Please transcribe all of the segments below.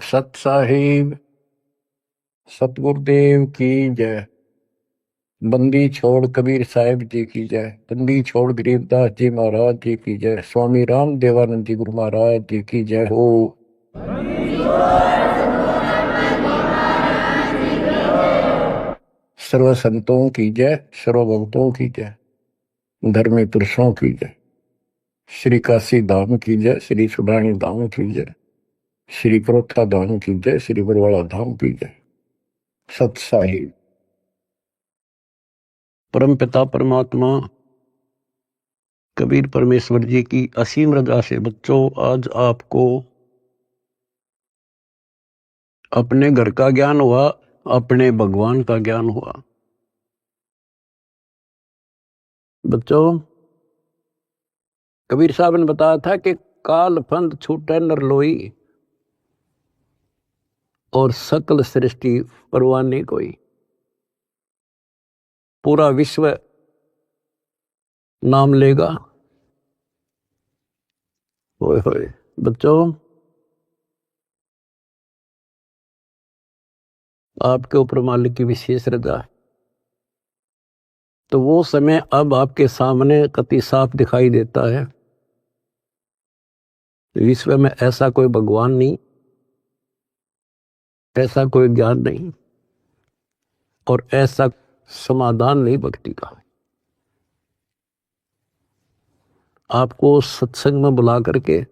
सत साहिब सतगुरुदेव की जय। बंदी छोड़ कबीर साहिब जी की जय। बंदी छोड़ गरीबदास जी महाराज जी की जय। स्वामी राम देवानंद जी गुरु महाराज जी की जय हो। सर्व संतों की जय, सर्व भक्तों की जय, धर्मी पुरुषों की जय। श्री काशी धाम की जय, श्री सुडानी धाम की जय, श्री क्रोथा धाम की जय, श्री बरवाड़ा धाम की जय। सत साहिब। परम पिता परमात्मा कबीर परमेश्वर जी की असीम रजा से बच्चों आज आपको अपने घर का ज्ञान हुआ, अपने भगवान का ज्ञान हुआ। बच्चों कबीर साहब ने बताया था कि काल फंद छूटे नर लोई और सकल सृष्टि परवाह नहीं कोई। पूरा विश्व नाम लेगा। होए होए बच्चों आपके ऊपर मालिक की विशेष रजा है। तो वो समय अब आपके सामने कति साफ दिखाई देता है। विश्व में ऐसा कोई भगवान नहीं, ऐसा कोई ज्ञान नहीं और ऐसा समाधान नहीं भक्ति का। आपको सत्संग में बुला करके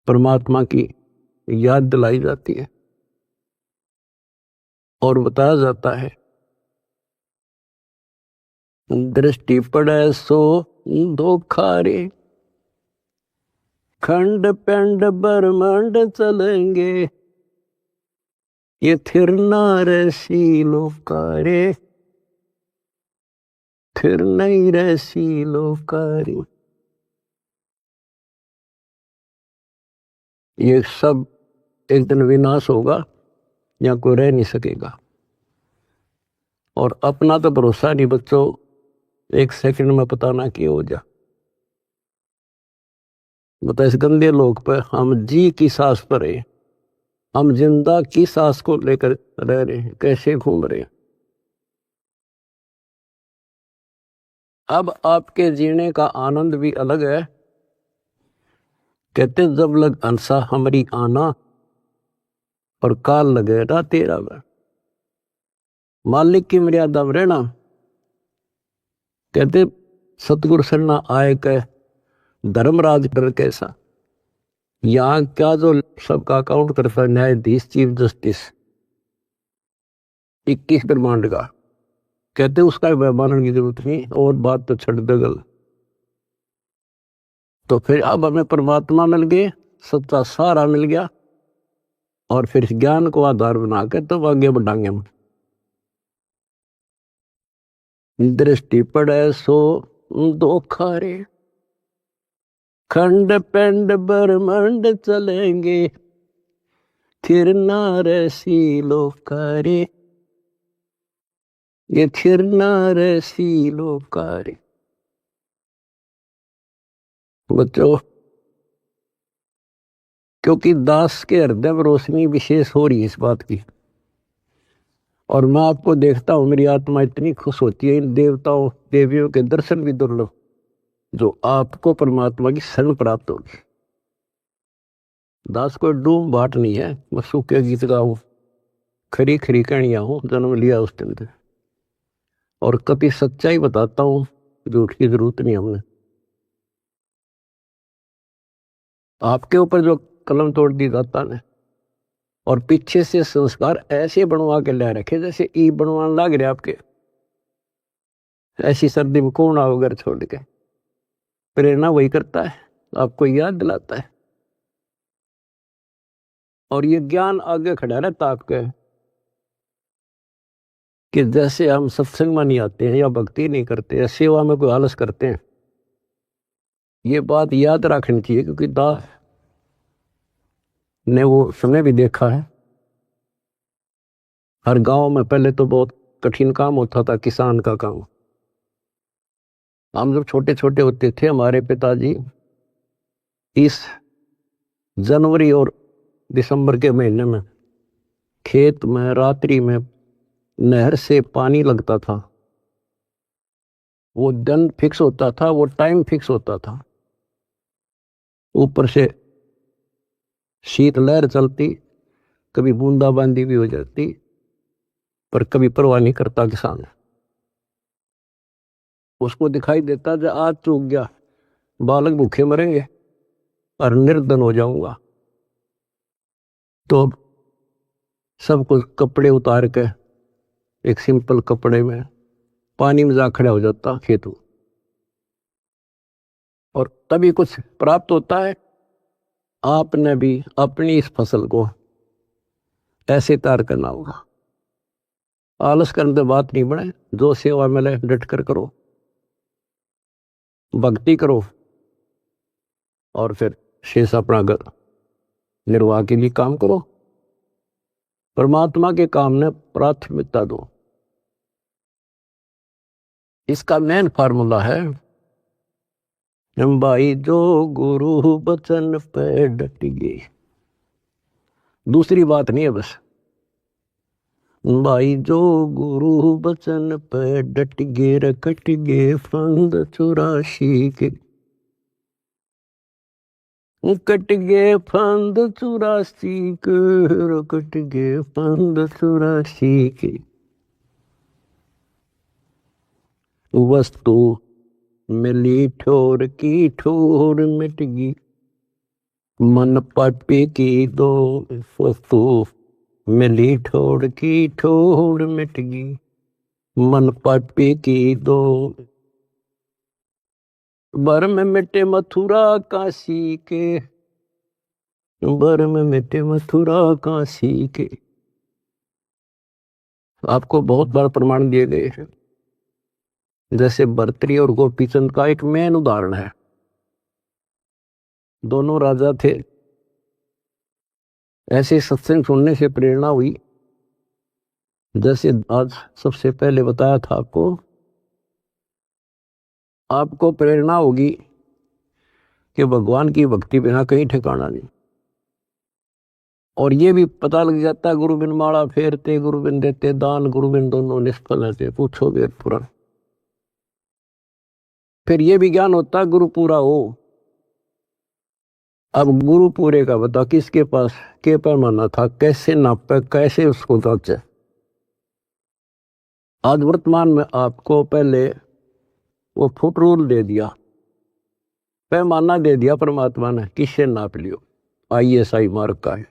परमात्मा की याद दिलाई जाती है और बताया जाता है दृष्टि पड़े सो धोखा रे, खंड पेंड ब्रह्मांड चलेंगे, ये थिर नारसी लोकारे, फिर नहीं रसी लोकारी। ये सब एक दिन विनाश होगा या कोई रह नहीं सकेगा। और अपना तो भरोसा नहीं बच्चों, एक सेकंड में पता ना कि हो जा। बता इस गंदे लोक पर हम जी की सांस पर है, हम जिंदा की सांस को लेकर रह रहे हैं, कैसे घूम रहे हैं। अब आपके जीने का आनंद भी अलग है। कहते जब लग अंसा हमारी आना और काल लगे ना तेरा वह, मालिक की मर्यादा में रहना। कहते सतगुरु सरना आए कह धर्मराज डर कैसा। यहाँ क्या जो सबका अकाउंट करता है न्यायाधीश चीफ जस्टिस 21 ब्रह्मांड का, कहते उसका मानने की जरूरत नहीं और बात तो छड़ दगल। तो फिर अब हमें परमात्मा मिल गए, सच्चा सारा मिल गया और फिर ज्ञान को आधार बना के तब आगे बढ़ाएंगे हम। दृष्टि पड़े सो धोखा रे, खंड पेंड ब्रह्मांड चलेंगे, थिर नारसी लोकारे, ये थिर नारसी लोकारे। बच्चों क्योंकि दास के हृदय में रोशनी विशेष हो रही है इस बात की, और मैं आपको देखता हूं मेरी आत्मा इतनी खुश होती है। इन देवताओं देवियों के दर्शन भी दुर्लभ जो आपको परमात्मा की शरण प्राप्त होगी। दास को डूम बाट नहीं है, मैं सूखे गीत गाऊं, खरी खरी कहानियां हूं, जन्म लिया उस दिन से और कभी सच्चाई बताता हूं, झूठ की जरूरत नहीं हमने। आपके ऊपर जो कलम तोड़ दी दाता ने और पीछे से संस्कार ऐसे बनवा के ले रखे जैसे ई बनवाने लग रहे आपके। ऐसी सर्दी में कौन आओ घर छोड़ के। प्रेरणा वही करता है, आपको याद दिलाता है और ये ज्ञान आगे खड़ा रहता आपके कि जैसे हम सत्संग में नहीं आते हैं या भक्ति नहीं करते या सेवा में कोई आलस करते हैं। ये बात याद रखनी चाहिए क्योंकि दास ने वो समय भी देखा है। हर गांव में पहले तो बहुत कठिन काम होता था, किसान का काम। हम जब छोटे छोटे होते थे हमारे पिताजी इस जनवरी और दिसंबर के महीने में खेत में रात्रि में नहर से पानी लगता था, वो दिन फिक्स होता था, वो टाइम फिक्स होता था। ऊपर से शीतलहर चलती, कभी बूंदाबांदी भी हो जाती, पर कभी परवाह नहीं करता किसान। उसको दिखाई देता जब आज चूक गया, बालक भूखे मरेंगे और निर्धन हो जाऊंगा, तो सब कुछ कपड़े उतार के एक सिंपल कपड़े में पानी में जा खड़ा हो जाता खेत में, और तभी कुछ प्राप्त होता है। आपने भी अपनी इस फसल को ऐसे तैयार करना होगा। आलस करने से बात नहीं बने, जो सेवा मिले डट कर करो, भक्ति करो, और फिर शेष अपना घर निर्वाह के लिए काम करो। परमात्मा के काम ने प्राथमिकता दो। इसका मेन फार्मूला है, भाई जो गुरु बचन पे डट गए, दूसरी बात नहीं है बस। भाई जो गुरु बचन पे डट गए, रकट गए फंद 84 के, कट गए फंद 84 के, रकट गए फंद 84 के। वस्तु मिली ठोर की ठोर मिट गई, मन पापी की दो। वस्तु मिली ठोर की ठोर मिट गई, मन पापी की दो। बर में मिटे मथुरा काशी के, बर में मिटे मथुरा काशी के। आपको बहुत बार प्रमाण दिए गए हैं, जैसे भर्तृहरि और गोपीचंद का एक मेन उदाहरण है। दोनों राजा थे। ऐसे सत्संग सुनने से प्रेरणा हुई, जैसे आज सबसे पहले बताया था आपको प्रेरणा होगी कि भगवान की भक्ति बिना कहीं ठिकाना नहीं। और ये भी पता लग जाता, गुरु बिन माला फेरते, गुरु बिन देते दान, गुरु बिन दोनों निष्फल रहते, पूछो वेद पुराण। फिर ये भी ज्ञान होता गुरु पूरा हो। अब गुरु पूरे का बता, किसके पास के पैमाना था, कैसे नापे, कैसे उसको जांचे। आज वर्तमान में आपको पहले वो फुट रूल दे दिया, पैमाना दे दिया परमात्मा ने, किससे नाप लियो, ISI मार्क का है।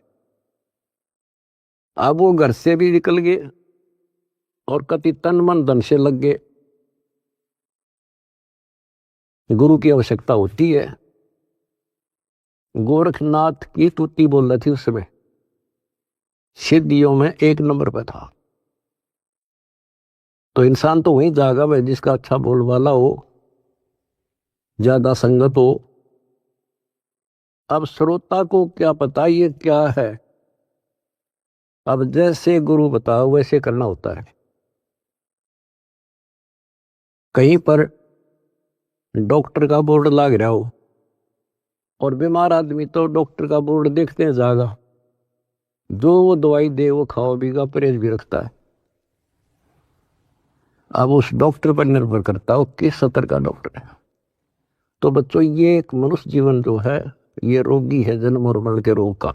अब वो घर से भी निकल गए और कति तन मन धन से लग गए। गुरु की आवश्यकता होती है। गोरखनाथ की स्तुति बोल रही थी उस समय, सिद्धियों में 1 नंबर पर था। तो इंसान तो वहीं जागा भाई जिसका अच्छा बोलवाला हो, ज्यादा संगत हो। अब श्रोता को क्या पता ये क्या है, अब जैसे गुरु बताओ वैसे करना होता है। कहीं पर डॉक्टर का बोर्ड लग रहा हो और बीमार आदमी तो डॉक्टर का बोर्ड देखते हैं जागा, जो वो दवाई दे वो खाओ बीगा, परहेज भी रखता है। अब उस डॉक्टर पर निर्भर करता है किस स्तर का डॉक्टर है। तो बच्चों, ये एक मनुष्य जीवन जो है ये रोगी है, जन्म और मरण के रोग का।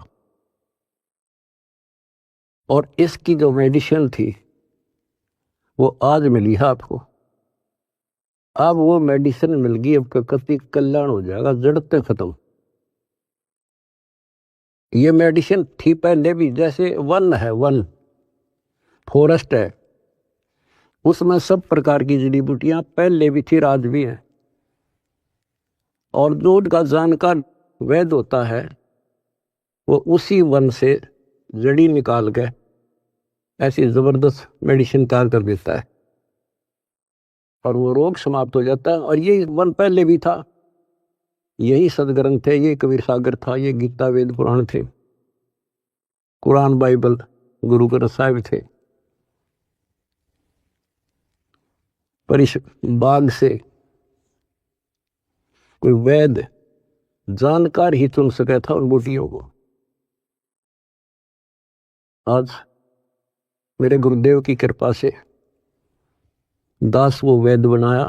और इसकी जो मेडिसिन थी वो आज मिली है आपको। अब वो मेडिसिन मिल गई, अब कति कल्याण हो जाएगा, जड़ते खत्म। ये मेडिसिन थी पहले भी, जैसे वन है, वन फॉरेस्ट है, उसमें सब प्रकार की जड़ी बूटियां पहले भी थी, आज भी है। और जो उनका जानकार वैद्य होता है वो उसी वन से जड़ी निकाल के ऐसी जबरदस्त मेडिसिन तैयार कर देता है और वो रोग समाप्त हो जाता है। और ये वन पहले भी था, यही सदग्रंथ थे, ये कबीर सागर था, ये गीता वेद पुराण थे, कुरान बाइबल गुरु ग्रंथ साहिब थे। पर इस बाग से कोई वैद्य जानकार ही चुन सका था उन बूटियों को। आज मेरे गुरुदेव की कृपा से दास वो वैद बनाया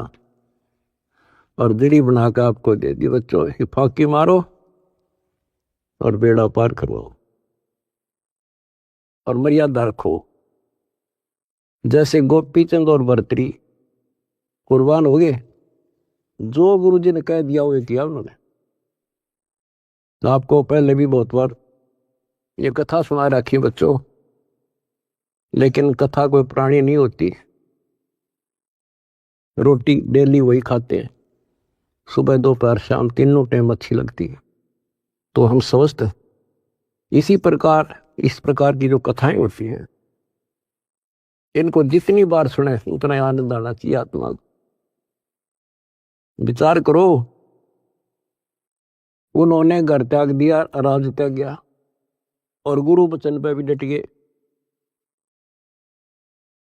और दीड़ी बनाकर आपको दे दी। बच्चों ये फाकी मारो और बेड़ा पार करवाओ और मर्यादा रखो। जैसे गोपी चंद और भर्तरी कुर्बान हो गए, जो गुरु जी ने कह दिया वो किया उन्होंने। तो आपको पहले भी बहुत बार ये कथा सुना रखी बच्चों, लेकिन कथा कोई पुरानी नहीं होती। रोटी डेली वही खाते हैं, सुबह दोपहर शाम तीनों टाइम अच्छी लगती है। तो हम स्वस्थ इसी प्रकार इस प्रकार की जो कथाएं होती हैं, इनको जितनी बार सुने उतना आनंद आना चाहिए आत्मा को। विचार करो, उन्होंने घर त्याग दिया, राज त्याग गया और गुरु वचन पे भी डट गए।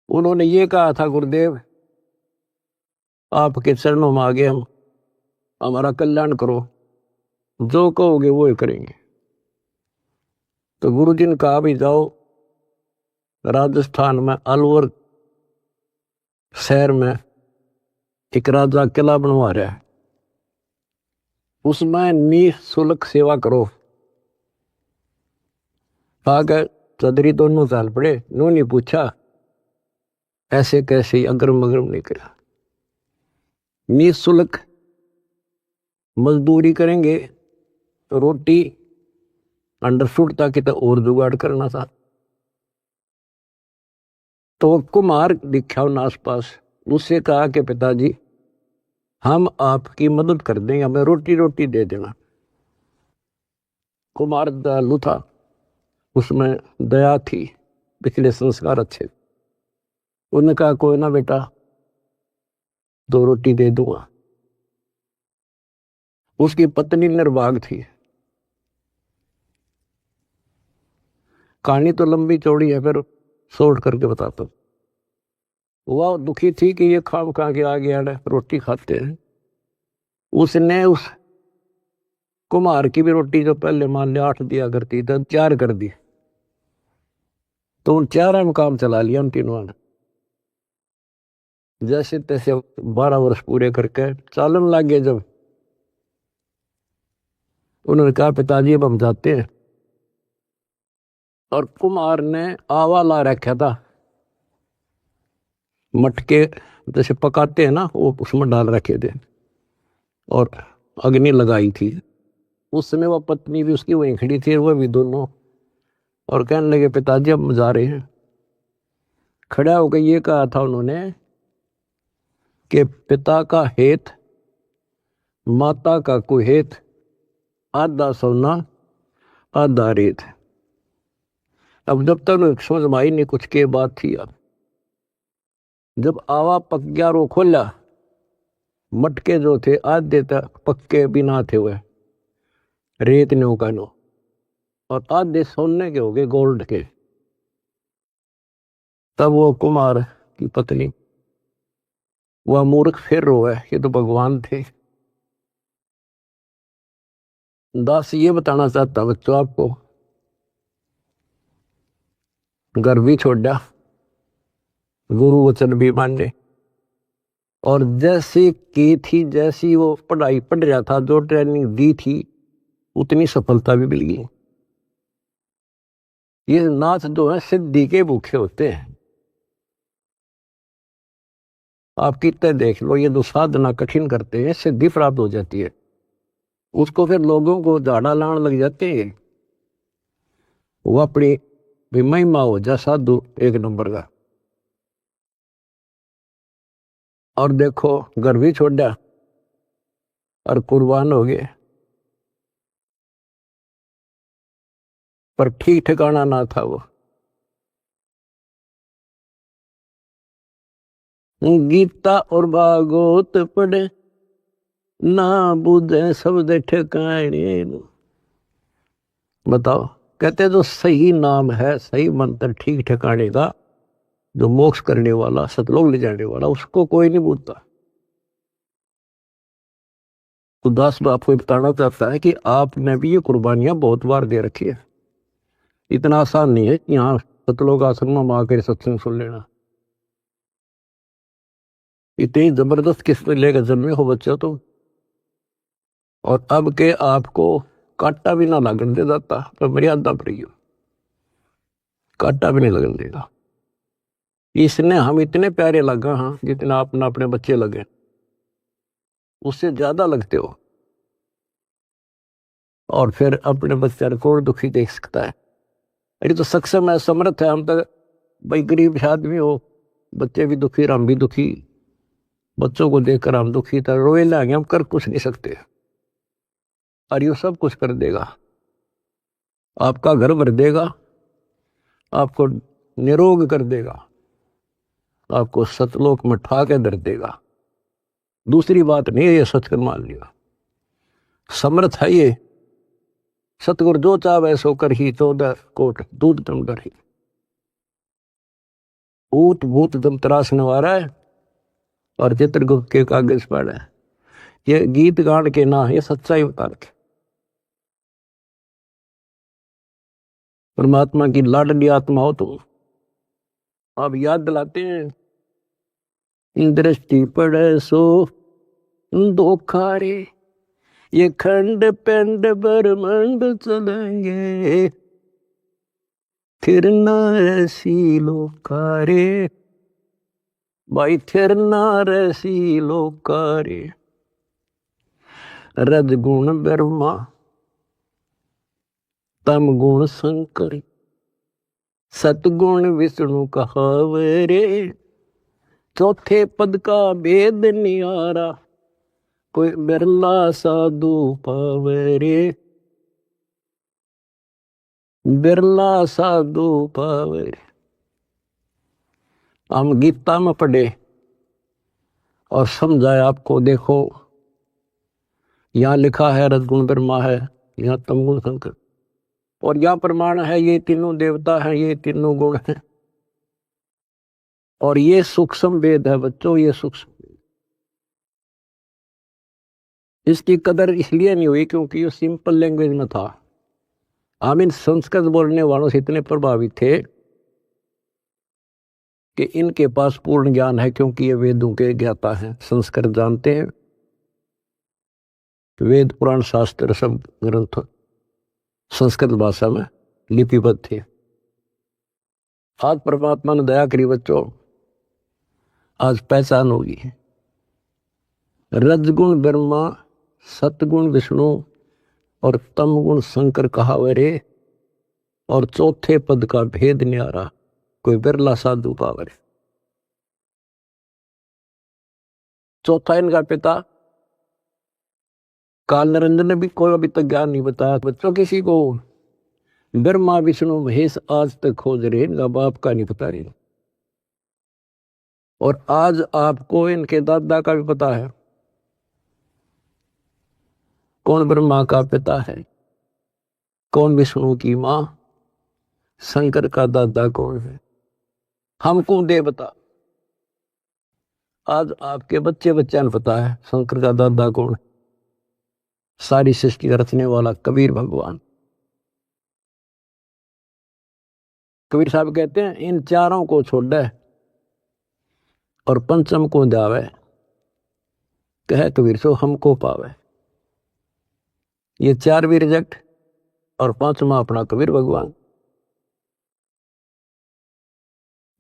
उन्होंने ये कहा था, गुरुदेव आपके चरणों में आगे हम, हमारा कल्याण करो, जो कहोगे वो ही करेंगे। तो गुरु जी ने कहा भी जाओ राजस्थान में अलवर शहर में एक राजा किला बनवा रहा है, उसमें निःशुल्क सेवा करो। आगे चौधरी दोनों साल पड़े, उन्होंने पूछा ऐसे कैसे, अगरम अगरम नहीं करा। निःशुल्क मजदूरी करेंगे तो रोटी अंडरस्टूड था कि तो और जुगाड़ करना था। तो कुम्हार दिखा उन आसपास, उससे कहा कि पिताजी हम आपकी मदद कर देंगे, हमें रोटी दे देना। कुम्हार दयालु था, उसमें दया थी, पिछले संस्कार अच्छे। उन्होंने कहा कोई ना बेटा, 2 रोटी दे दूंगा। उसकी पत्नी निर्भाग थी। कहानी तो लंबी चौड़ी है, फिर शॉर्ट करके बताता हूं। वह दुखी थी कि ये खाम खा के आ गया रोटी खाते हैं। उसने उस कुम्हार की भी रोटी जो पहले मान लिया 8 दिया करती तो 4 कर दी। तो उन 4 में काम चला लिया उन तीनों ने। जैसे तैसे 12 वर्ष पूरे करके चालन लग गए। जब उन्होंने कहा पिताजी अब हम जाते हैं, और कुम्हार ने आवा ला रखा था, मटके जैसे पकाते हैं ना वो उसमें डाल रखे थे और अग्नि लगाई थी। उस समय वह पत्नी भी उसकी वहीं खड़ी थी, वह भी दोनों, और कहने लगे पिताजी अब जा रहे हैं। खड़ा होकर ये कहा था उन्होंने कि पिता का हेत माता का कुहेत, आधा सोना आधा रेत। अब जब तक समझ में आई नहीं कुछ के बात थी। अब जब आवा पक गया रो खोला, मटके जो थे आधे तक पक्के बिना थे हुए रेत ने उकानो, और आधे सोने के हो गए गोल्ड के। तब वो कुमार की पत्नी, वह मूर्ख फिर रोए, ये तो भगवान थे। दास ये बताना चाहता बच्चों आपको, घर भी छोड़ा, गुरु वचन भी माने, और जैसे की थी जैसी वो पढ़ाई पढ़ रहा था, जो ट्रेनिंग दी थी उतनी सफलता भी मिल गई। ये नाथ जो है सिद्धि के भूखे होते हैं। आप कितने देख लो, ये जो साधना कठिन करते हैं सिद्धि प्राप्त हो जाती है, उसको फिर लोगों को झाड़ा लाने लग जाते हैं। वो अपनी भी महिमा हो जा साधु एक नंबर का। और देखो घर भी छोड़ा और कुर्बान हो गए, पर ठीक ठिकाना ना था। वो गीता और भागवत पढ़े ना बुझे शब्द ठिकाने। बताओ, कहते जो सही नाम है, सही मंत्र ठीक ठिकाने का, जो मोक्ष करने वाला, सतलोक ले जाने वाला, उसको कोई नहीं पूछता। तो दास आपको बताना चाहता है कि आपने भी ये कुर्बानियां बहुत बार दे रखी है। इतना आसान नहीं है यहाँ सतलोक आश्रम में आकर सत्संग सुन लेना। इतनी जबरदस्त किस्म लेकर जन्मे हो बच्चा तुम, और अब के आपको कांटा भी ना लगन दे जाता, पर मर्यादा पर ही हो, कांटा भी नहीं लगन देगा। इसने हम इतने प्यारे लगा, हाँ, जितना अपना अपने बच्चे लगे, उससे ज्यादा लगते हो। और फिर अपने बच्चे को दुखी देख सकता है। अरे तो सक्षम है, समर्थ है। हम तो भाई गरीब आदमी हो, बच्चे भी दुखी, हम भी दुखी, बच्चों को देखकर हम दुखी था, रोए लाएंगे, हम कर कुछ नहीं सकते। और ये सब कुछ कर देगा, आपका घर भर देगा, आपको निरोग कर देगा, आपको सतलोक में ठा के धर देगा। दूसरी बात नहीं है, ये सत्कर मान लिया, समर्थ है ये। सतगुरु जो चाहे सो कर ही, 14 कोट दूध दम डर ही। ऊट भूत दम त्रास नवारा है, और चित्रगुप्त के कागज पर है। ये गीत गान के ना, ये सच्चाई बता के परमात्मा की लाडली आत्मा हो तुम। अब याद दिलाते हैं, दृष्टि पड़े सो धोखा रे, ये खंड पिंड ब्रह्मंड चलेंगे, फिर ना ऐसी लोकारे, भाई फिर ना ऐसी लोकारे। रजगुण ब्रह्मा, तम गुण शंकर, सतगुण विष्णु कहावरे, चौथे पद का भेद नियारा, कोई बिरला साधु पावरे, बिरला साधु पावरे। हम गीता में पढ़े और समझाए आपको। देखो यहां लिखा है रजगुण ब्रह्मा है, यहां तमगुण शंकर, और यहां प्रमाण है ये तीनों देवता हैं, ये तीनों गुण हैं। और ये सूक्ष्म वेद है बच्चों, ये सूक्ष्म। इसकी कदर इसलिए नहीं हुई क्योंकि ये सिंपल लैंग्वेज में था। हम इन संस्कृत बोलने वालों से इतने प्रभावित थे कि इनके पास पूर्ण ज्ञान है, क्योंकि ये वेदों के ज्ञाता हैं, संस्कृत जानते हैं, वेद पुराण शास्त्र सब ग्रंथ संस्कृत भाषा में लिपिबद्ध थे। आज परमात्मा ने दया करी बच्चों, आज पहचान होगी। रजगुण ब्रह्मा, सतगुण विष्णु और तमगुण शंकर कहावरे, और चौथे पद का भेद न्यारा, कोई बिरला साधु पावरे। चौथा इनका पिता काल निरंजन ने भी कोई अभी तक ज्ञान नहीं बताया बच्चों किसी को। ब्रह्मा विष्णु महेश आज तक खोज रहे, इनका बाप का नहीं पता रहे। और आज आपको इनके दादा का भी पता है, कौन ब्रह्मा का पिता है, कौन विष्णु की मां, शंकर का दादा कौन है, हमको दे बता। आज आपके बच्चे बच्चा ने पता है शंकर का दादा कौन है। सारी सृष्टि रचने वाला कबीर भगवान। कबीर साहब कहते हैं, इन चारों को छोड़ दे और पंचम को जावे, कहे कबीर सो हमको पावे। ये चार भी रिजेक्ट, और पांचवा अपना कबीर भगवान।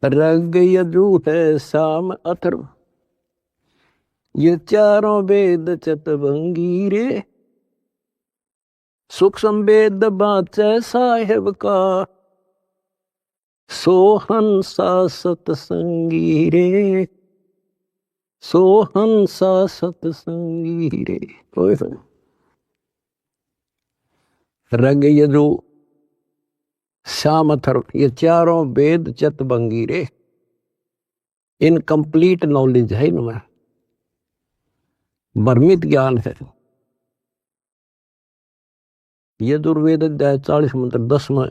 रग यजु है साम अथर्व, ये चारों वेद चतवंगी रे, सूक्ष्म वेद बाचे साहेब का, सोहंसा सतसंगी रे, सोहंसा सतसंगी रे। रग यजु श्याम अथर्व, ये चारों वेद चतवंगी रे, इनकम्प्लीट नॉलेज है इनमें, भ्रमित ज्ञान है। यजुर्वेद अध्याय 40 मंत्र 10 में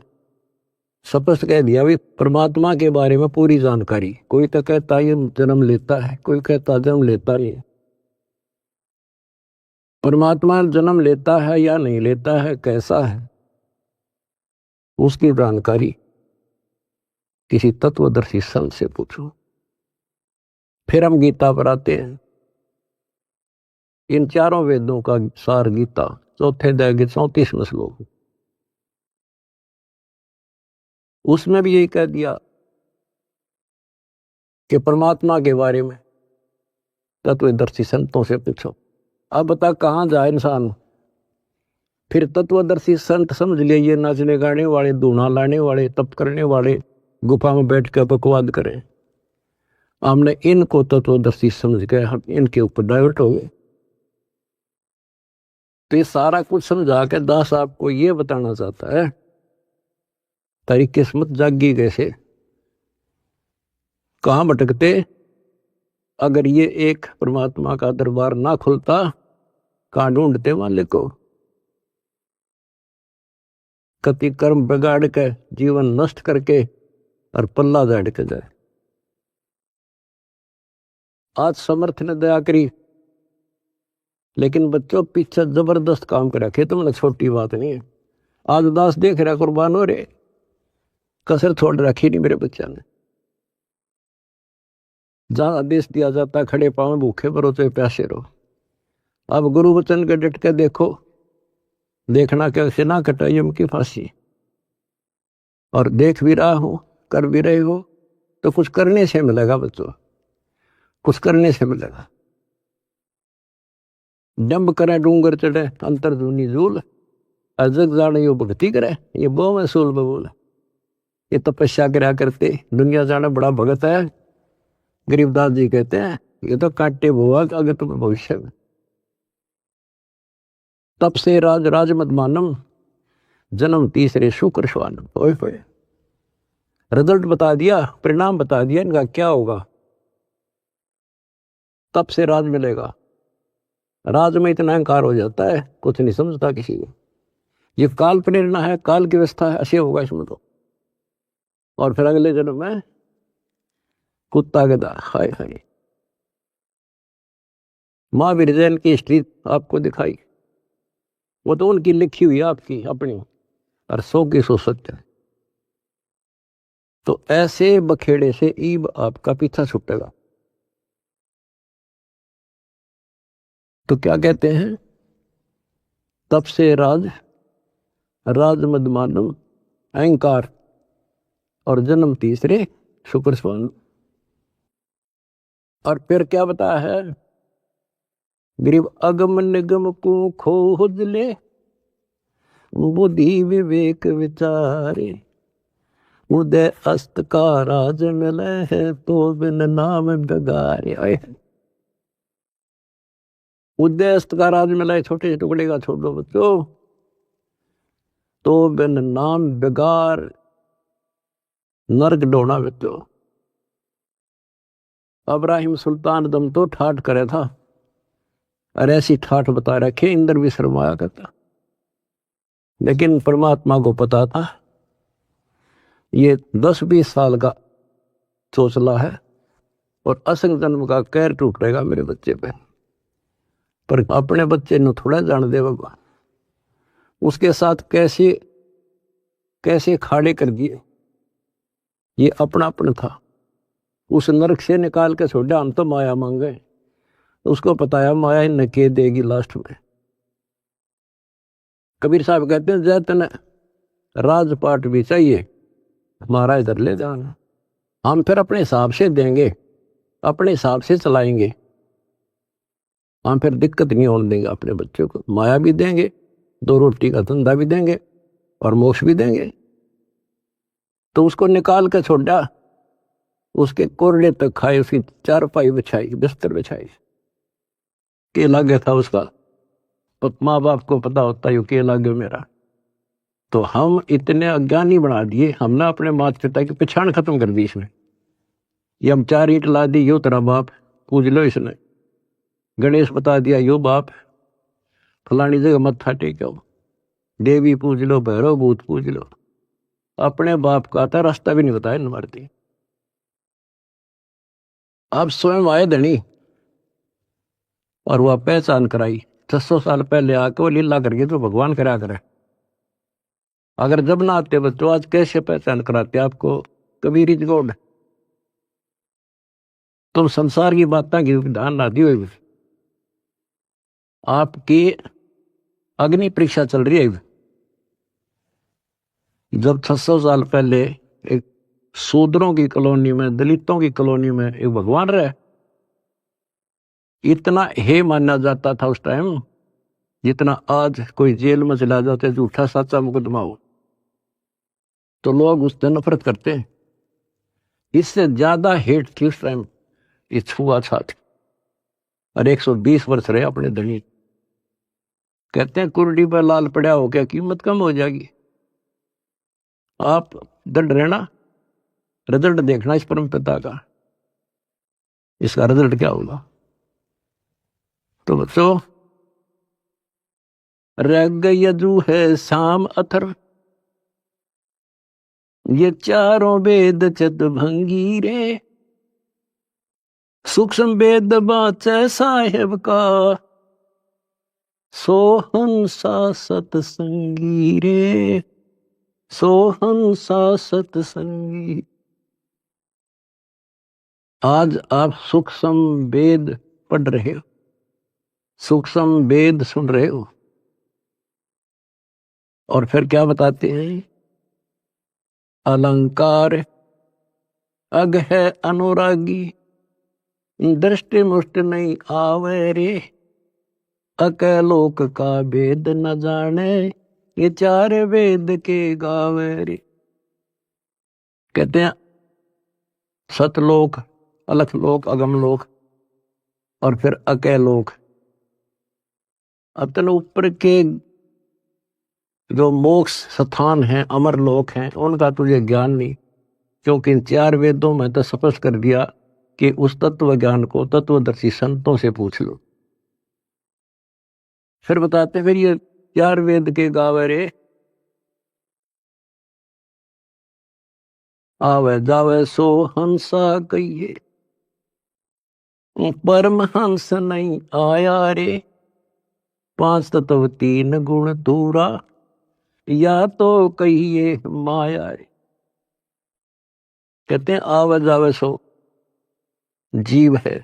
स्पष्ट कह दिया भी परमात्मा के बारे में पूरी जानकारी। कोई तो कहता ये जन्म लेता है, कोई कहता जन्म लेता नहीं। परमात्मा जन्म लेता है या नहीं लेता है, कैसा है, उसकी जानकारी किसी तत्वदर्शी संत से पूछो। फिर हम गीता पर आते हैं। इन चारों वेदों का सार गीता, चौथे अध्याय के 34वें श्लोक, उसमें भी यही कह दिया कि परमात्मा के बारे में तत्वदर्शी संतों से पूछो। अब बता कहां जाए इंसान? फिर तत्वदर्शी संत समझ लिए ये नाचने गाने वाले, धूना लाने वाले, तप करने वाले, गुफा में बैठ कर बकवाद करें। हमने इनको तत्वदर्शी समझ गए, हम इनके ऊपर डाइवर्ट हो गए। तो ये सारा कुछ समझा के दास आपको ये बताना चाहता है, तारी किस्मत जागी कैसे, कहां भटकते अगर ये एक परमात्मा का दरबार ना खुलता, कहां ढूंढते मालिक को। कति कर्म बिगाड़ के जीवन नष्ट करके और पल्ला झाड़ के जाए। आज समर्थ ने दया करी, लेकिन बच्चों पीछे जबरदस्त काम कर रखे, तुमने छोटी बात नहीं है। आज दास देख रहा कुर्बान हो रहे, कसर छोड़ रखी नहीं मेरे बच्चा ने। जहां आदेश दिया जाता खड़े पांव भूखे भरो चाहे प्यासे रहो। अब गुरु वचन के डट के देखो, देखना कैसे ना कटा यम की फांसी। और देख भी रहा हो, कर भी रहे हो, तो कुछ करने से मिलेगा बच्चों, कुछ करने से मिलेगा। डंब करे डूंगर चढ़े अंतर धुनी झूल, अजग जाने यो भक्ति करे ये बो में सूल बबूल। ये तपस्या करा करते दुनिया जाने बड़ा भगत है। गरीबदास जी कहते हैं ये तो काटे बुआ अगर तुम्हें भविष्य में। तप से राज राज मत मानम, जन्म तीसरे शुक्र श्वानम। ओए रिजल्ट बता दिया, परिणाम बता दिया इनका क्या होगा। तप से राज मिलेगा। राज में इतना अहंकार हो जाता है, कुछ नहीं समझता किसी को। ये काल प्रेरणा है, काल की व्यवस्था है, ऐसे होगा इसमें तो। और फिर अगले जन्म में कुत्ता गधा। हाय हाय। महावीर जैन की हिस्ट्री आपको दिखाई, वो तो उनकी लिखी हुई आपकी अपनी, और 100 की 100 सत्य है। तो ऐसे बखेड़े से ईब आपका पीछा छूटेगा। तो क्या कहते हैं, तप से राज राज मद मानव, अहंकार और जन्म तीसरे शुक्र स्वान। और फिर क्या बताया है, गरीब अगम निगम को खोज ले, बुद्धि विवेक विचारे, उदय अस्त का राज मिले है तो बिन नाम बगारे। उदय अस्त का राज मिला है, छोटे से टुकड़े का छोड़ दो बच्चों, तो बिन नाम बेगार नर्क डोना बच्चों। अब्राहिम सुल्तान दम तो ठाठ करे था, और ऐसी ठाठ बता रखे इंद्र भी शर्माया करता। लेकिन परमात्मा को पता था ये 10-20 साल का चोचला है और असंग जन्म का कहर टूटेगा मेरे बच्चे पे। पर अपने बच्चे ने थोड़ा जान दे बाबा, उसके साथ कैसे कैसे खाड़े कर दिए। ये अपनापन था, उस नरक से निकाल के छोड़ा, हम तो माया मांगे। उसको पताया माया ही नके देगी लास्ट में। कबीर साहब कहते हैं जैतन राजपाट भी चाहिए, हमारा इधर ले जाना। हम फिर अपने हिसाब से देंगे, अपने हिसाब से चलाएंगे। हम फिर दिक्कत नहीं होने देंगे अपने बच्चों को। माया भी देंगे, 2 रोटी का धंधा भी देंगे और मोक्ष भी देंगे। तो उसको निकाल कर छोड़ा, उसके कोरडे तक खाए, उसकी चारपाई बिछाई, बिस्तर बिछाई। केला गया था उसका, माँ बाप को पता होता है केला गया मेरा। तो हम इतने अज्ञानी बना दिए, हमने अपने माता पिता की पहचान खत्म कर दी इसमें। ये हम 4 ईंट ला दी, यो तेरा बाप, पूज लो इसने। गणेश बता दिया यो बाप, फलानी जगह मत्था टेको, देवी पूज लो, भैरव भूत पूज लो। अपने बाप का था रास्ता भी नहीं बताया न मारती। अब स्वयं आए धनी और वह पहचान कराई। 600 साल पहले आके वो लीला करके तो भगवान करा करे। अगर जब ना आते बच्चों, आज कैसे पहचान कराते आपको। Kabir is God. तुम संसार की बातें की ध्यान ना दियो। आपकी अग्नि परीक्षा चल रही है। जब 600 साल पहले एक शूद्रों की कॉलोनी में, दलितों की कॉलोनी में एक भगवान रहे, इतना हे माना जाता था उस टाइम जितना आज कोई जेल में चला जाते झूठा सच्चा मुकदमा हो तो लोग उससे नफरत करते हैं। इससे ज्यादा हेट थी उस टाइम ये छुआछूत। और 120 वर्ष रहे अपने धनी। कहते हैं कुर्डी पर लाल पड़ा हो क्या कीमत कम हो जाएगी। आप दंड रहना, रिजल्ट देखना इस परम पिता का, इसका रिजल्ट क्या होगा। तो बच्चों, रग यजु है शाम अथर्व, ये चारों वेद चतुर्भंगी रे, सूक्ष्म वेद बाचे साहेब का, सोहंसा सतसंगी रे, सोहंसा सतसंगी। आज आप सूक्ष्म वेद पढ़ रहे हो, सूक्ष्म वेद सुन रहे हो, और फिर क्या बताते हैं, अलंकार अग है अनुरागी, दृष्टि मुष्ट नहीं आवे रे, अकलोक का वेद न जाने, ये चार वेद के गावे रे। कहते हैं सतलोक, अलख लोक, अगम लोक, और फिर अकलोक। अतन ऊपर के जो मोक्ष स्थान हैं, अमर लोक हैं, उनका तुझे ज्ञान नहीं, क्योंकि इन चार वेदों में तो स्पष्ट कर दिया कि उस तत्व ज्ञान को तत्वदर्शी संतों से पूछ लो। फिर बताते फिर ये चार वेद के गावे रे, आवे जावे सो हंसा कहिए, परमहंस नहीं आया रे, पांच तत्व तीन गुण दूरा, या तो कहिए माया रे। कहते हैं आवे जावे सो जीव है,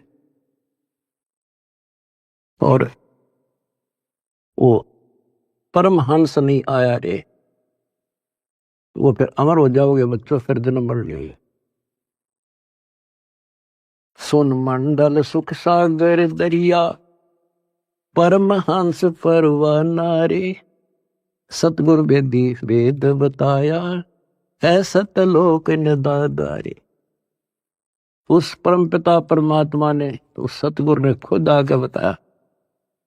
और वो परमहंस नहीं आया रे, वो फिर अमर हो जाओगे बच्चों, फिर जन्म मर जाएंगे। सुन मंडल सुख सागर दरिया, परमहंस परवाना रे, सतगुरु वेदी वेद बताया, है सतलोक निदादारे। उस परम पिता परमात्मा ने, उस सतगुरु ने खुद आके बताया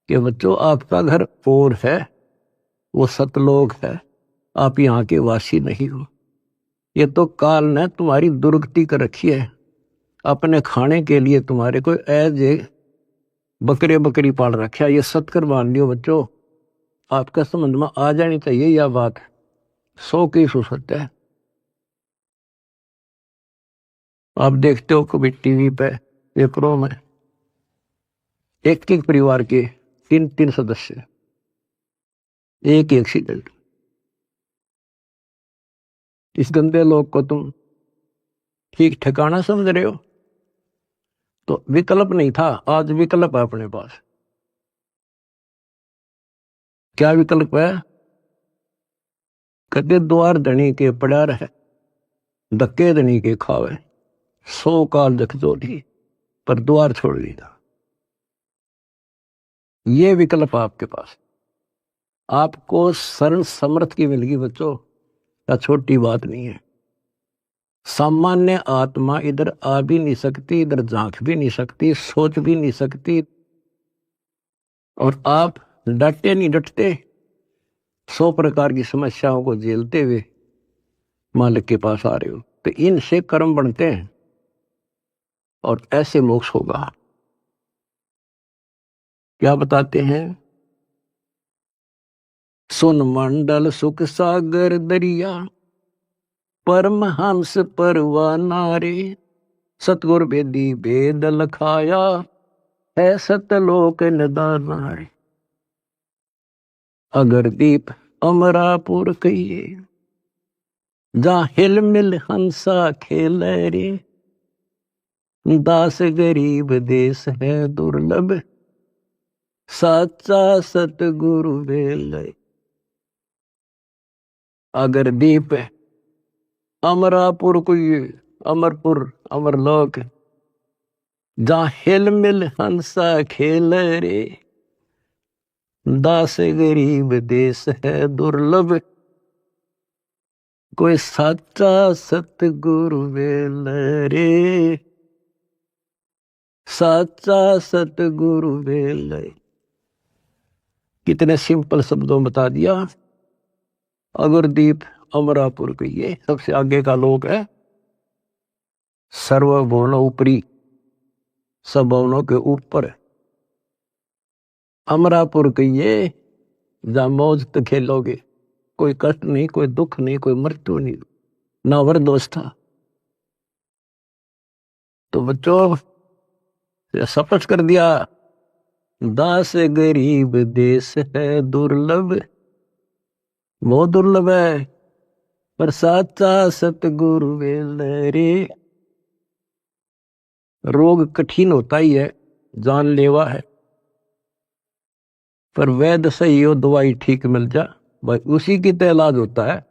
कि बच्चों आपका घर और है, वो सतलोक है, आप यहाँ के वासी नहीं हो। ये तो काल ने तुम्हारी दुर्गति कर रखी है, अपने खाने के लिए तुम्हारे को ऐज बकरे बकरी पाल रखा। ये सत्कर मान लियो बच्चों, आपका समझ में आ जानी चाहिए यह बात, 100% सत्य है। आप देखते हो कभी टीवी पे पेपरों में एक एक परिवार के 3-3 सदस्य, एक ही एक्सीडेंट। इस गंदे लोग को तुम ठीक ठिकाना समझ रहे हो? तो विकल्प नहीं था, आज विकल्प है अपने पास। क्या विकल्प है? कहते द्वार धनी के पड़ा रहे, धक्के धनी के खावे, 100 काल जख जोड़ी, पर द्वार छोड़ दिया। ये विकल्प आपके पास, आपको शरण समर्थ की मिलेगी बच्चों, या छोटी बात नहीं है। सामान्य आत्मा इधर आ भी नहीं सकती, इधर झांक भी नहीं सकती, सोच भी नहीं सकती, और आप डटे नहीं डटते, 100 प्रकार की समस्याओं को झेलते हुए मालिक के पास आ रहे हो। तो इनसे कर्म बनते हैं और ऐसे मोक्ष होगा। क्या बताते हैं? सुन मंडल सुख सागर दरिया, परमहंस परवाना रे, सतगुर वेदी वेद लखाया, है सतलोक निदाना रे। अगर दीप अमरापुर कहिए, जहाँ हिल मिल हंसा खेल रे, दास गरीब देश है दुर्लभ, साचा सतगुरु बेल। अगर दीप अमरापुर कोई अमरपुर अमरलोक, जहाँ हिल मिल हंसा खेल रे, दास गरीब देश है दुर्लभ, कोई साचा सतगुरु बेल रे, साचा सतगुरु बेल। कितने सिंपल शब्दों में बता दिया। अगरदीप अमरापुर के ये सबसे आगे का लोक है, सर्वभुवन ऊपरी, सब भवनों के ऊपर। अमरापुर के ये जहाँ मौज तो खेलोगे, कोई कष्ट नहीं, कोई दुख नहीं, कोई मृत्यु नहीं, ना वरदोस्ता। तो बच्चों स्पष्ट कर दिया, दास गरीब देश है दुर्लभ, बहुत दुर्लभ है, पर साचा सतगुरु बेल रे। रोग कठिन होता ही है, जानलेवा है, पर वैद्य सही हो, दवाई ठीक मिल जा, भाई उसी की तो इलाज होता है,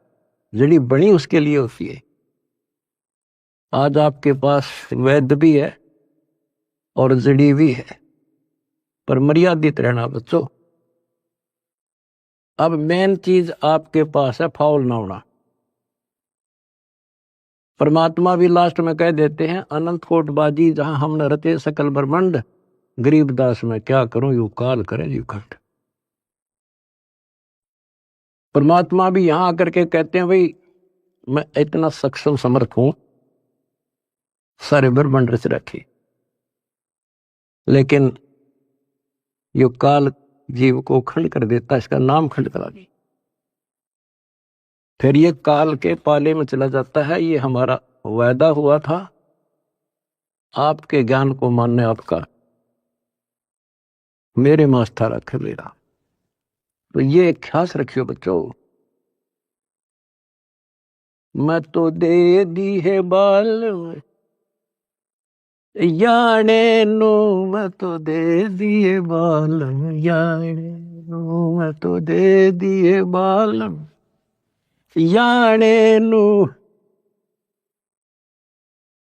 जड़ी बनी उसके लिए होती है। आज आपके पास वैद्य भी है और जड़ी भी है, पर मर्यादित रहना बच्चों। अब मेन चीज आपके पास है फाउल ना होना। परमात्मा भी लास्ट में कह देते हैं, अनंत कोट बाजी जहां हमने रते सकल ब्रह्मांड, गरीबदास में क्या करूं यू काल करे यू खंड। परमात्मा भी यहां आकर के कहते हैं, भाई मैं इतना सक्षम समर्थ हूं, सारे ब्रह्मांड रच रखे, लेकिन यो काल जीव को खंड कर देता, इसका नाम खंड करा दी, फिर ये काल के पाले में चला जाता है। ये हमारा वायदा हुआ था, आपके ज्ञान को मानने आपका, मेरे में आस्था रखे मेरा। तो ये ख्यास रखियो बच्चों, मैं तो दे दी है बाल याने नो, मैं तो दे दिए बालम याने नो, मैं तो दे दिए बालम याने नो।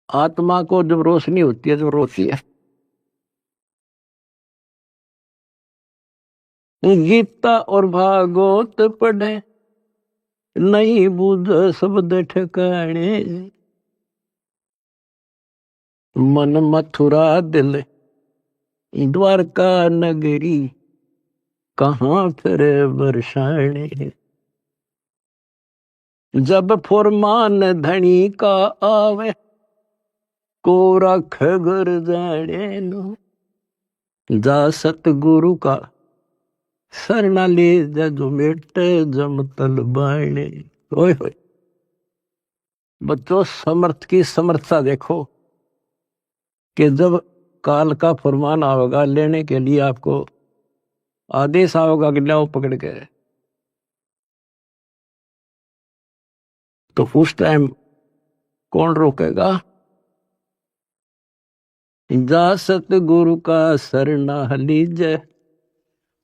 आत्मा को जब रोशनी होती है, जब रोती है, गीता और भागवत पढ़े, नहीं बुझ शब्द ठिकाने, मन मथुरा दिल द्वारका नगरी, कहाँ फिर बरसाने। जब फुरमान धनी का आवे, को रख घर जाने नो, जा सतगुरु का सरना ले जो मेट जमतल बाणे। ओए होए बच्चों, समर्थ की समर्थता देखो, कि जब काल का फरमान आवेगा लेने के लिए, आपको आदेश आवेगा कि लाओ पकड़ के, तो उस टाइम कौन रोकेगा? जा सतगुरु का सरना लीजे,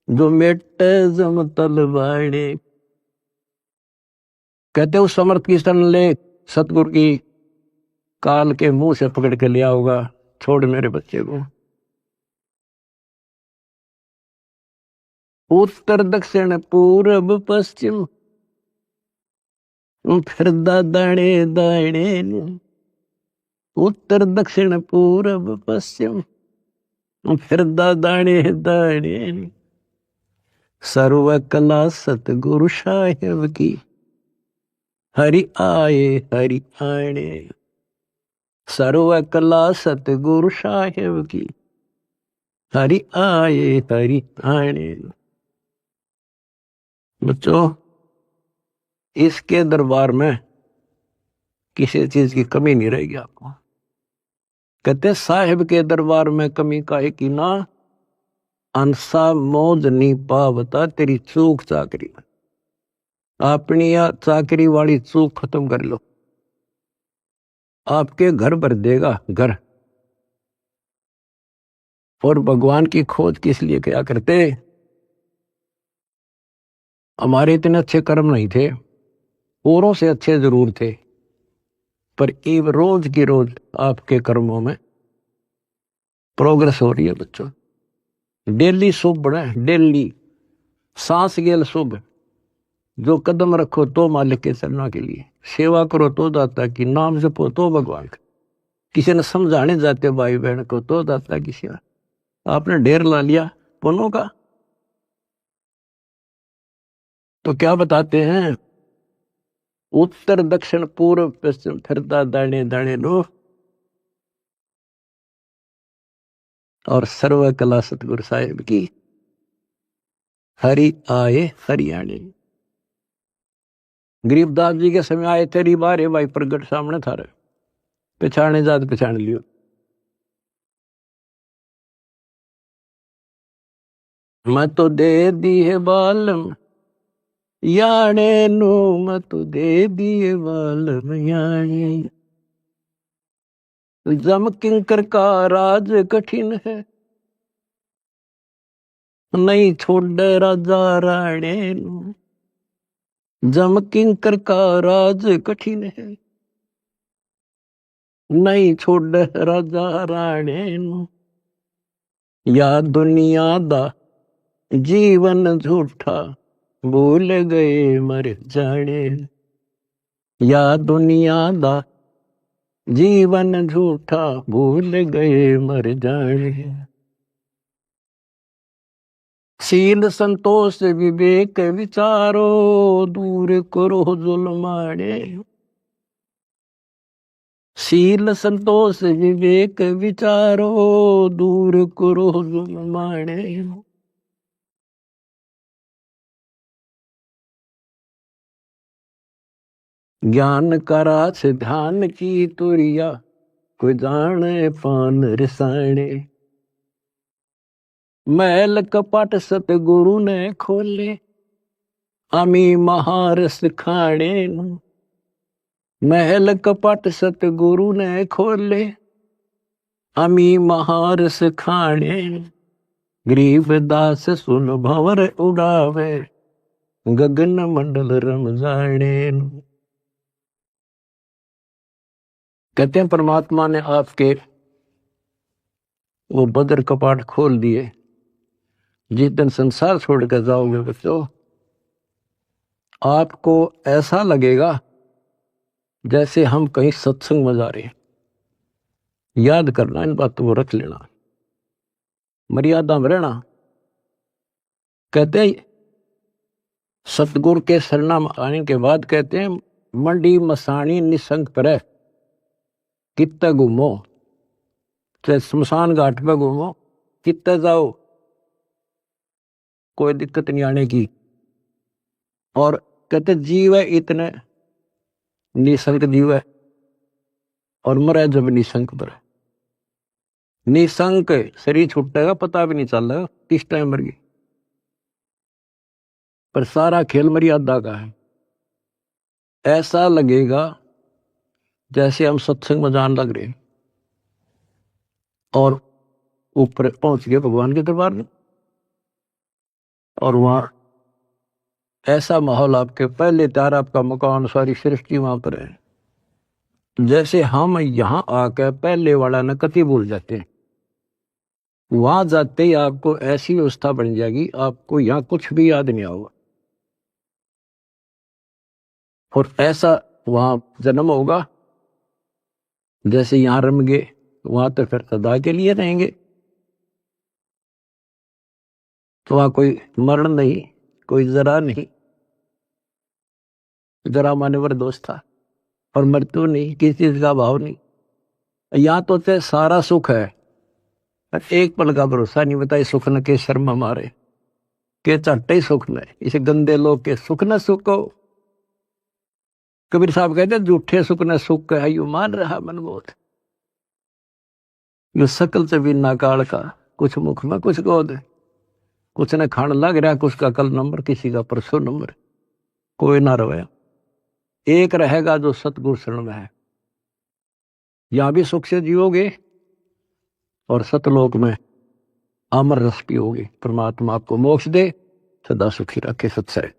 जो मेट जमतल बाणे। कहते उस समर्थ की शरण ले, सतगुरु की काल के मुंह से पकड़ के लिया होगा, छोड़ मेरे बच्चे को। उत्तर दक्षिण पूर्व पश्चिम, फिर दाणे दाणे, उत्तर दक्षिण पूर्व पश्चिम, फिर दाणे दाणे। सर्व कला सतगुरु साहेब की, हरि आए हरि आने। सर्व कला सतगुरु साहेब की, हरि आए हरि आने। बच्चों, इसके दरबार में किसी चीज की कमी नहीं रहेगी आपको। कहते साहिब के दरबार में कमी काहे की ना, अंसा मौज नहीं पावता तेरी चूक चाकरी में। अपनी या चाकरी वाली चूक खत्म कर लो, आपके घर भर देगा घर। और भगवान की खोज किस लिए क्या करते? हमारे इतने अच्छे कर्म नहीं थे, औरों से अच्छे जरूर थे, पर एक रोज की रोज आपके कर्मों में प्रोग्रेस हो रही है बच्चों। डेली शुभ बढ़े, डेली सांस गेल शुभ। जो कदम रखो तो मालिक के चरणों के लिए, सेवा करो तो दाता की, नाम जपो तो भगवान का, किसी ने समझाने जाते भाई बहन को तो दाता की सेवा। आपने ढेर ला लिया पुण्यों का, तो क्या बताते हैं? उत्तर दक्षिण पूर्व पश्चिम फिरता दाने दाने लो, और सर्व कला सतगुरु साहिब की, हरि आए हरियाणे। गरीबदास जी के समय आए तेरी बारे भाई प्रगट सामने था रे, पछाने जात पछान लियो। मैं तो दे दी है बालम याने नो, मैं तो दे दिए बालम याने। जम किंकर का राज कठिन है, नहीं छोड़ राजा राणे नु। जम किंकर का राज कठिन है, नहीं छोड़ राजा राणे नु। या दुनिया दा जीवन झूठा, भूल गए मर जाने। या दुनिया दा जीवन झूठा, भूल गए मर जाने। शील संतोष विवेक विचारो, दूर करो जुल्माने। शील संतोष विवेक विचारो, दूर करो जुल्माने। ज्ञान करा से ध्यान की तुरिया, कोई जाने पान रसाने। मैल कपट सतगुरु ने खोले, अमी महारस खाने। महल कपट सतगुरु ने खोले, अमी महारस खाने। गरीबदास सुन भंवर उड़ावे, गगन मंडल रम जाने। कहते हैं परमात्मा ने आपके वो बदर कपाट खोल दिए। जिस दिन संसार छोड़ कर जाओगे बच्चों, आपको ऐसा लगेगा जैसे हम कहीं सत्संग में जा रहे हैं। याद करना, इन बातों को रख लेना, मर्यादा में रहना। कहते हैं सतगुरु के शरणा में आने के बाद कहते हैं मंडी मसानी निसंग पर कित्ते घूमो, चाहे शमशान घाट पे घूमो, कित्ते जाओ, कोई दिक्कत नहीं आने की। और कहते जीव है इतने निसंक जीव है, और मरे जब निसंक पर। निसंक शरीर छूटेगा, पता भी नहीं चल रहा किस टाइम मर गई, पर सारा खेल मर्यादा का है। ऐसा लगेगा जैसे हम सत्संग में जान लग रहे हैं, और ऊपर पहुंच गए भगवान के दरबार में, और वहां ऐसा माहौल, आपके पहले तैयार, आपका मकान, सारी सृष्टि वहां पर है। जैसे हम यहां आकर पहले वाला न कति भूल जाते हैं, वहां जाते ही आपको ऐसी व्यवस्था बन जाएगी, आपको यहां कुछ भी याद नहीं होगा। और ऐसा वहां जन्म होगा जैसे यहां रम गए, वहां तो फिर सदा के लिए रहेंगे। तो वहां कोई मरण नहीं, कोई जरा नहीं, जरा मानवर दोष था, और मृत्यु नहीं, किसी चीज का भाव नहीं। यहाँ तो चाहे सारा सुख है, एक पल का भरोसा नहीं, बताइए सुख न के शर्म हमारे, के चट्टे सुख न, इसे गंदे लोग के सुख न सुखो। कबीर साहब कहते झूठे सुख न सुख है, यू मान रहा मनमोद। यो सकल से बिना काल का, कुछ मुख में कुछ गोद, कुछ ने खान लग रहा, कुछ का कल नंबर, किसी का परसों नंबर। कोई ना रहे, एक रहेगा जो सतगुरु शरण में है। यहां भी सुख से जियोगे और सतलोक में अमर रस पियोगे। परमात्मा आपको मोक्ष दे, सदा सुखी रखे। सत्सय।